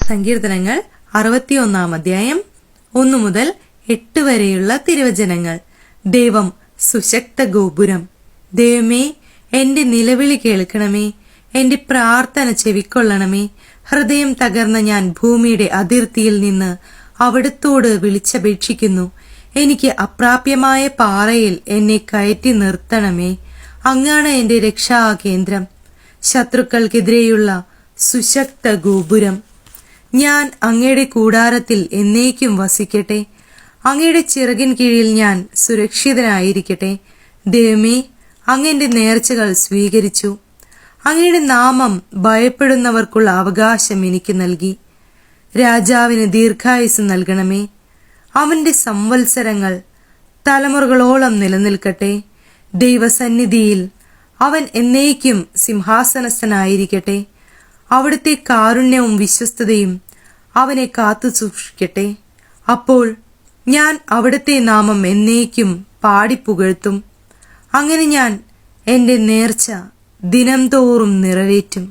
സങ്കീർത്തനങ്ങൾ 61 അധ്യായം 1 മുതൽ 8 വരെയുള്ള തിരുവചനങ്ങൾ. ദൈവം സുശക്ത ഗോപുരം. ദൈവമേ, എന്റെ നിലവിളി കേൾക്കണമേ, എന്റെ പ്രാർത്ഥന ചെവിക്കൊള്ളണമേ. ഹൃദയം തകർന്ന ഞാൻ ഭൂമിയുടെ അതിർത്തിയിൽ നിന്ന് അവിടുത്തോട് വിളിച്ചപേക്ഷിക്കുന്നു. എനിക്ക് അപ്രാപ്യമായ പാറയിൽ എന്നെ കയറ്റി നിർത്തണമേ. അങ്ങാണ് എന്റെ രക്ഷാകേന്ദ്രം, ശത്രുക്കൾക്കെതിരെയുള്ള സുശക്ത ഗോപുരം. ഞാൻ അങ്ങയുടെ കൂടാരത്തിൽ എന്നേക്കും വസിക്കട്ടെ. അങ്ങയുടെ ചിറകിൻ കീഴിൽ ഞാൻ സുരക്ഷിതനായിരിക്കട്ടെ. ദൈവമേ, അങ്ങയുടെ നേർച്ചകൾ സ്വീകരിച്ചു. അങ്ങയുടെ നാമം ഭയപ്പെടുന്നവർക്കുള്ള അവകാശം എനിക്ക് നൽകി. രാജാവിന് ദീർഘായുസ് നൽകണമേ. അവന്റെ സംവത്സരങ്ങൾ തലമുറകളോളം നിലനിൽക്കട്ടെ. ദൈവസന്നിധിയിൽ അവൻ എന്നേക്കും സിംഹാസനസ്ഥനായിരിക്കട്ടെ. അവിടുത്തെ കാരുണ്യവും വിശ്വസ്തതയും അവനെ കാത്തു സൂക്ഷിക്കട്ടെ. അപ്പോൾ ഞാൻ അവിടുത്തെ നാമം എന്നേക്കും പാടിപ്പുകഴ്ത്തും. അങ്ങനെ ഞാൻ എന്റെ നേർച്ച ദിനം തോറും നിറവേറ്റും.